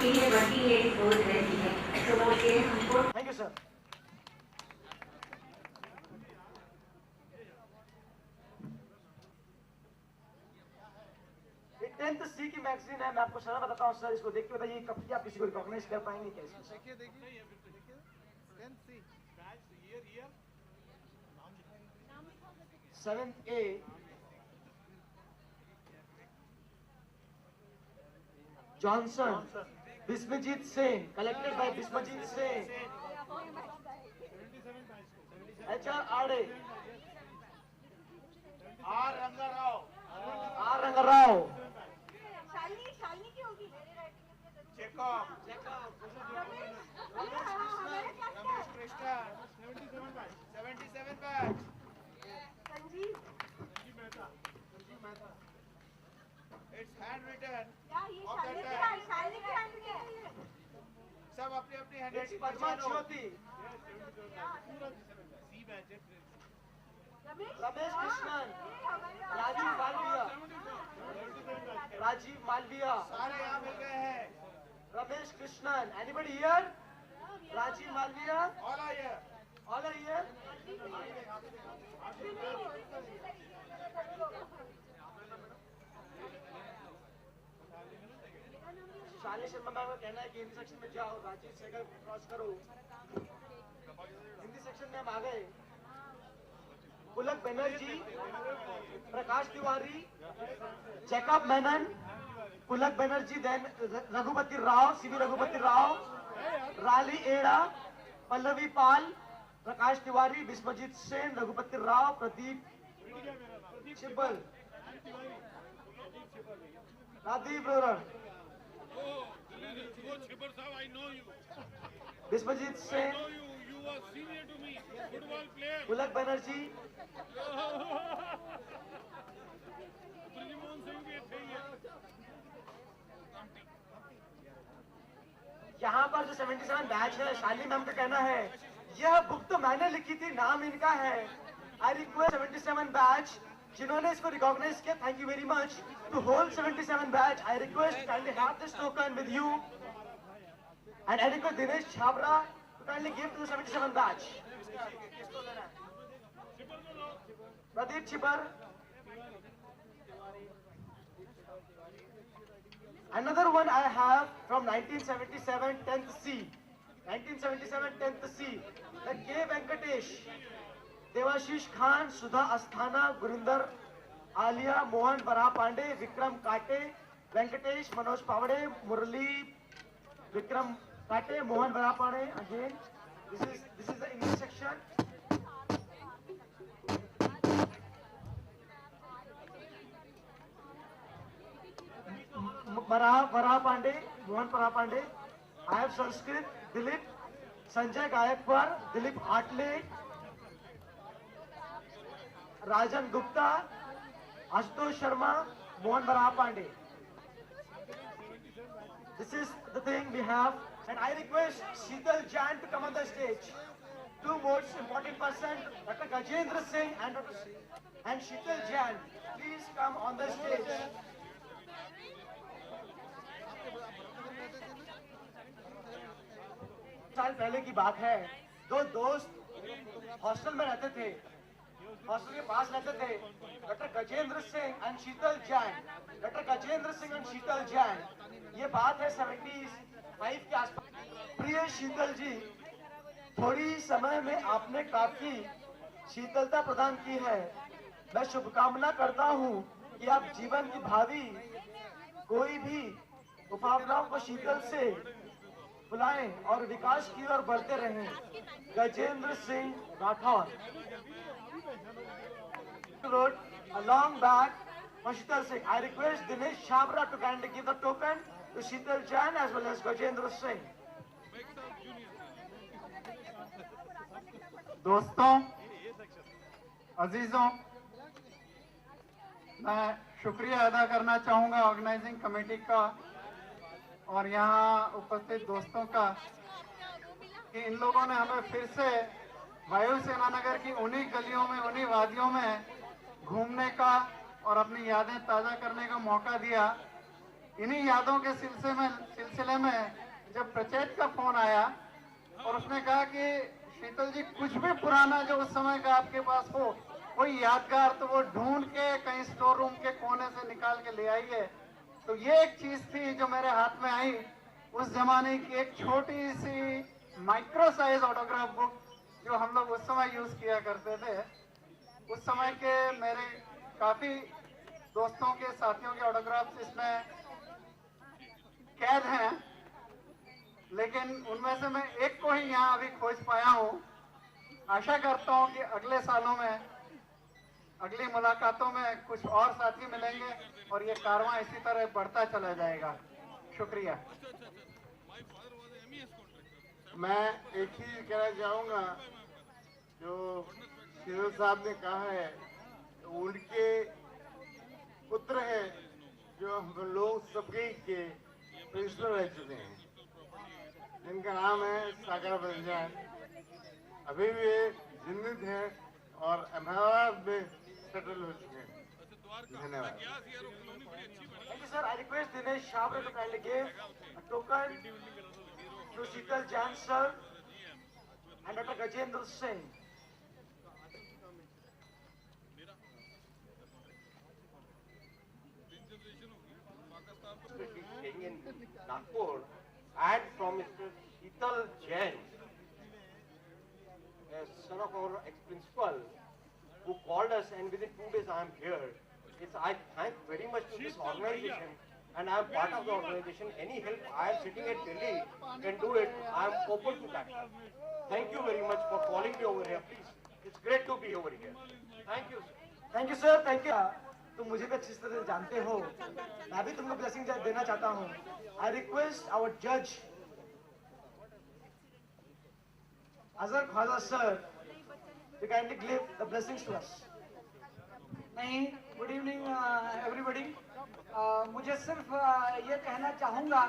होती है, बढ़ती है, ग्रोथ रहती है। तो वो ये हमको। Thank you sir. ये 10th सी की मैगजीन है। मैं आपको सारा बताता हूँ सर, इसको देख के बताइए कब क्या किसी को रिकॉग्नाइज कर पाएंगे क्या इसमें। देखिए देखिए 10th C batch year 7th A Johnson, Bismajit Sen, collected by Bismajit Sen, HR Ade, R Rangarao R Rangarao, Shalini की होगी checkup Ramesh Krishna 77 batch Sanjeev it's handwritten यार ये शालिनी की हैंड है सब अपनी अपनी hand Padma Jyoti, C batch है Ramesh Krishnan, Rajiv Malviya, Rajiv Malviya, सारे यहाँ मिल गए हैं Ramesh Krishnan. Anybody here? Rajiv Malviya, all are here all are here. Shalini Sharma ma'am का कहना है कि हिंदी सेक्शन में जाओ, राजीव सहगल क्रॉस करो। हिंदी सेक्शन में हम आ गए। Pulak Banerjee, Prakash Tiwari, Jacob Menon, Pulak Banerjee, then Raghupati Rao, CV Raghupati Rao, राली एड़ा, पल्लवी पाल, प्रकाश तिवारी, बिस्वजीत सेन, रघुपति राव, प्रदीप छिब्बल, रादीप रोरण, बिस्वजीत सेन, पुलक बनर्जी, यहाँ पर जो 77 बैच है, शालिनी मैम का कहना है यह बुक तो मैंने लिखी थी, नाम इनका है। आई रिक्वेस्ट 77 बैच जिन्होंने इसको रिकॉग्नाइज किया, thank you very much to whole 77 batch. I request kindly have this token with you and I request Dinesh Chhabra to kindly give to the 77 batch. Pradeep Chhibber, another one I have from 1977 10th C, 1977 10th C, the K Venkatesh, Debashish Khan, Sudha Asthana, Gurinder Aliya, Mohan Bara Pandey, Vikram काटे, वेंकटेश, मनोज पावड़े, मुरली, विक्रम काटे, Mohan Bara Pandey. Again, this is the English section. Vara Pandey, Mohan Para Pandey. I have Sanskrit, Dilip, Sanjay Gaikwar, Dilip Atle, Rajan Gupta, Ashutosh Sharma, Mohan Para Pandey. This is the thing we have, and I request Sheetal Jain to come on the stage. Two most important person, Dr. Gajendra Singh and Sheetal Jain, please come on the stage. साल पहले की बात है, दो दोस्त hostel में रहते थे, हॉस्टल के पास रहते थे, doctor Gajendra Singh and Sheetal Jain, doctor Gajendra Singh and Sheetal Jain. ये बात है 75 के आसपास। प्रिय शीतल जी, थोड़ी समय में आपने काफी शीतलता प्रदान की है। मैं शुभकामना करता हूँ कि आप जीवन की भावी कोई भी उपावनाओं को शीतल से बुलाएं और विकास की ओर बढ़ते रहें। Gajendra Singh Rathore wrote a long back for Sheetal Singh. I request Dinesh Chabra to kindly give the token to Sheetal Jain as well as Gajendra Singh. दोस्तों, अजीजों, मैं शुक्रिया अदा करना चाहूँगा ऑर्गेनाइजिंग कमेटी का और यहाँ उपस्थित दोस्तों का कि इन लोगों ने हमें फिर से वायुसेना नगर की उन्हीं गलियों में, उन्हीं वादियों में घूमने का और अपनी यादें ताज़ा करने का मौका दिया। इन्हीं यादों के सिलसिले में जब प्रचेत का फोन आया और उसने कहा कि शीतल जी कुछ भी पुराना जो उस समय का आपके पास हो, कोई यादगार, तो वो ढूंढ के कहीं स्टोर रूम के कोने से निकाल के ले आइए। तो ये एक चीज थी जो मेरे हाथ में आई, उस जमाने की एक छोटी सी माइक्रो साइज ऑटोग्राफ बुक जो हम लोग उस समय यूज किया करते थे। उस समय के मेरे काफी दोस्तों के, साथियों के ऑटोग्राफ्स इसमें कैद हैं, लेकिन उनमें से मैं एक को ही यहाँ अभी खोज पाया हूँ। आशा करता हूँ कि अगले सालों में, अगली मुलाकातों में कुछ और साथी मिलेंगे और ये कारवां इसी तरह बढ़ता चला जाएगा। शुक्रिया। मैं एक ही कहना चाहूँगा, जो शीतल साहब ने कहा है, तो उनके पुत्र हैं जो हम लोग सबके के प्रिंसिपल रह चुके हैं, जिनका नाम है सागर बंजान। अभी भी जिंदा हैं और अहमदाबाद में सेटल हो चुके हैं। धन्यवाद। Thank you, sir. I request Dinesh Shabra to kindly give a token to Sheetal Jain, sir, and Dr. Gajendra Singh. Staying in Nagpur, and from Mr. Sheetal Jain, a son of our ex-principal, who called us, and within 2 days I am here. I thank very much to this organization, and I am part of the organization. Any help I am sitting at Delhi can do it. I am open to that. Thank you very much for calling me over here. Please, it's great to be over here. Thank you, sir. Thank you, sir. Thank you. तुम मुझे भी अच्छी तरह से जानते हो, मैं भी तुमको ब्लेसिंग देना चाहता हूँ। I request our judge, Azhar Khwaja sir, to kindly give the blessings to us. नहीं, गुड इवनिंग एवरीबॉडी। मुझे सिर्फ ये कहना चाहूँगा,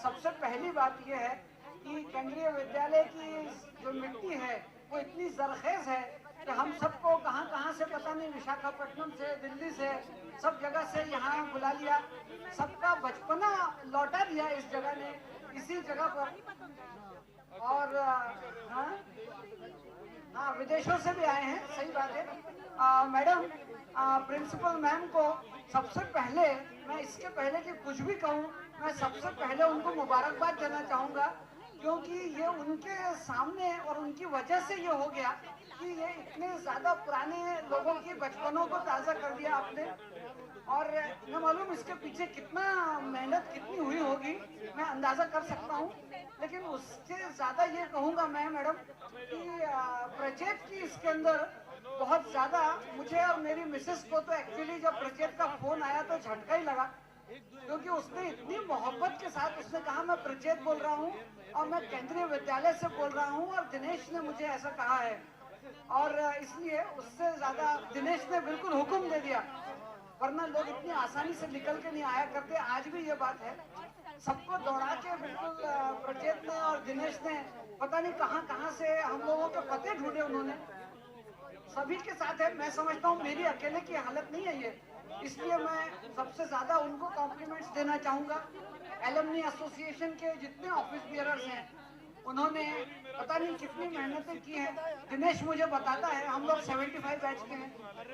सबसे पहली बात ये है कि केंद्रीय विद्यालय की जो मिट्टी है वो इतनी जरखेज है कि हम सबको कहाँ कहाँ से पता नहीं, विशाखापट्टनम से, दिल्ली से, सब जगह से यहाँ बुला लिया, सबका बचपना लौटा दिया इस जगह ने, इसी जगह पर। और हाँ, विदेशों से भी आए हैं, सही बात है। मैडम, प्रिंसिपल मैम को सबसे पहले, मैं इसके पहले कि कुछ भी कहूँ, मैं सबसे पहले उनको मुबारकबाद देना चाहूँगा, क्योंकि ये उनके सामने और उनकी वजह से ये हो गया कि ये इतने ज़्यादा पुराने लोगों की बचपनों को ताज़ा कर दिया आपने। और न मालूम इसके पीछे कितना मेहनत कितनी हुई होगी, मैं अंदाज़ा कर सकता हूँ। लेकिन उससे ज़्यादा ये कहूँगा मैं मैडम कि प्रचेत की इसके अंदर बहुत ज़्यादा, मुझे और मेरी मिसेस को तो एक्चुअली जब प्रचेत का फोन आया तो झटका ही लगा, क्योंकि उसने इतनी मोहब्बत के साथ उसने कहा मैं प्रचेत बोल रहा हूँ और मैं केंद्रीय विद्यालय से बोल रहा हूँ और दिनेश ने मुझे ऐसा कहा है। और इसलिए उससे ज़्यादा दिनेश ने बिल्कुल हुक्म दे दिया, वरना लोग इतनी आसानी से निकल के नहीं आया करते। आज भी ये बात है, सबको दौड़ा के बिल्कुल प्रचेत ने और दिनेश ने पता नहीं कहाँ कहाँ से हम लोगों के पते ढूंढे उन्होंने, सभी के साथ है। मैं समझता हूँ मेरी अकेले की हालत नहीं है ये, इसलिए मैं सबसे ज्यादा उनको कॉम्प्लीमेंट्स देना चाहूँगा। एलुमनी एसोसिएशन के जितने ऑफिस बियरर्स हैं, उन्होंने पता नहीं कितनी मेहनतें की हैं। दिनेश मुझे बताता है, हम लोग 75 बैच के हैं,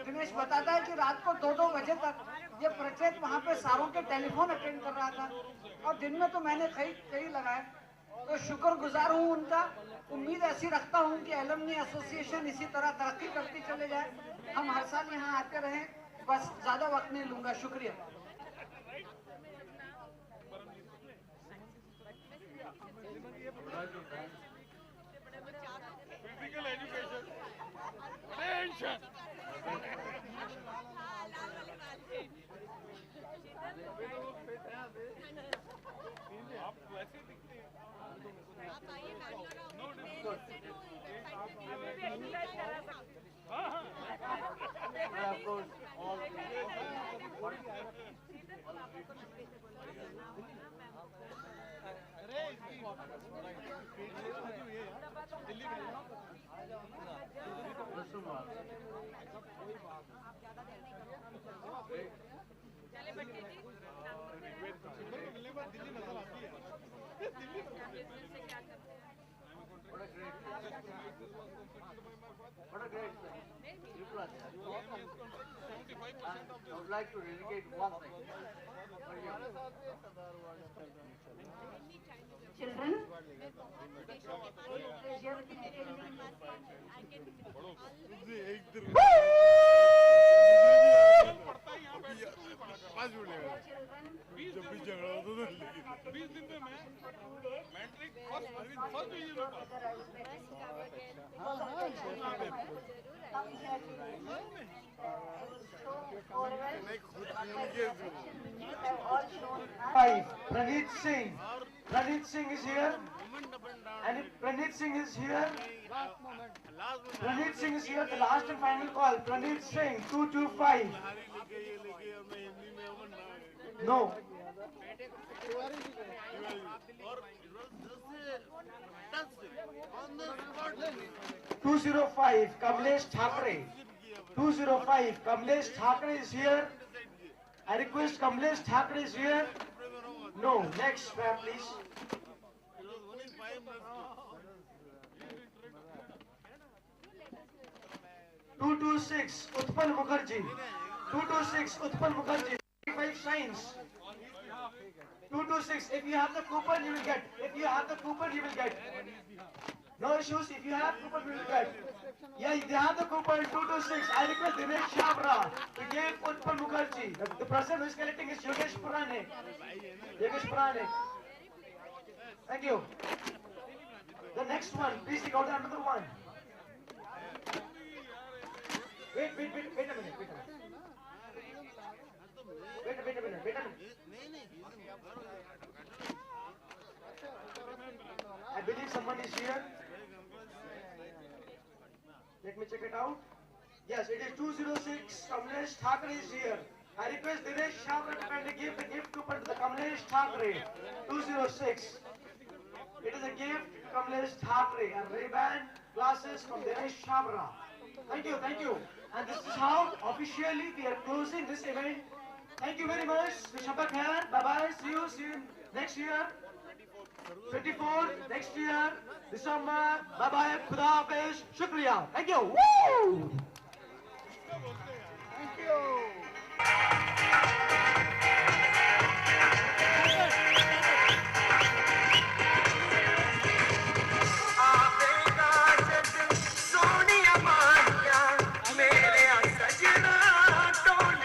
दिनेश बताता है कि रात को 2-2 बजे तक ये प्रचेत वहाँ पे सारों के टेलीफोन अटेंड कर रहा था, और दिन में तो मैंने कई लगाए। तो शुक्रगुजार हूँ उनका। उम्मीद ऐसी रखता हूँ कि एलुमनी एसोसिएशन इसी तरह तरक्की करती चले जाए, हम हर साल यहाँ आते रहें। बस ज्यादा वक्त नहीं लूंगा, शुक्रिया। फिजिकल एजुकेशन टेंशन आप वैसे दिखते हैं। What a great thing. Yuvraj, you welcome. And I would like to dedicate one thing for you. Children, raise your Five. Praneet Singh is here. And if Praneet Singh is here, Praneet Singh is here. The last and final call. Praneet Singh, 225. No. 205. Kamlesh Thakre. 205. Kamlesh Thakre is here. I request Kamlesh Thakre is here. No. Next, ma'am, please. 226 Utpal Mukherjee. 226 Utpal Mukherjee. 25 Science. 226. If you have the coupon, you will get. If you have the coupon, you will get. No issues. If you have coupon, you will get. Yeah, they have the coupon 226. I request Dinesh Shabra to give Utpal Mukherjee. The person who is collecting is Yogesh Purane. Yogesh Purane. Thank you. The next one, please take out another one. Wait a minute. Wait a minute. I believe someone is here. Let me check it out. Yes, it is 206. Kamlesh Thakre is here. I request Dinesh Shabra to give the gift coupon to the Kamlesh Thakre. 206. It is a gift, Kamlesh Thakre, and Ray-Ban glasses from Dinesh Shabra. Thank you. And this is how officially we are closing this event. Thank you very much. Shabba khair. Bye-bye. See you next year. 24 next year, December. Bye-bye. Khuda Hafiz. Shukriya. Thank you. Woo! Thank you. Sonia Mania, mere sajna, don't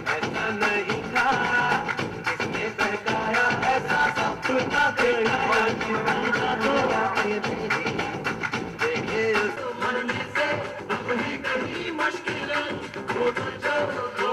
ऐसा नहीं था, इसने बहकाया ऐसा तो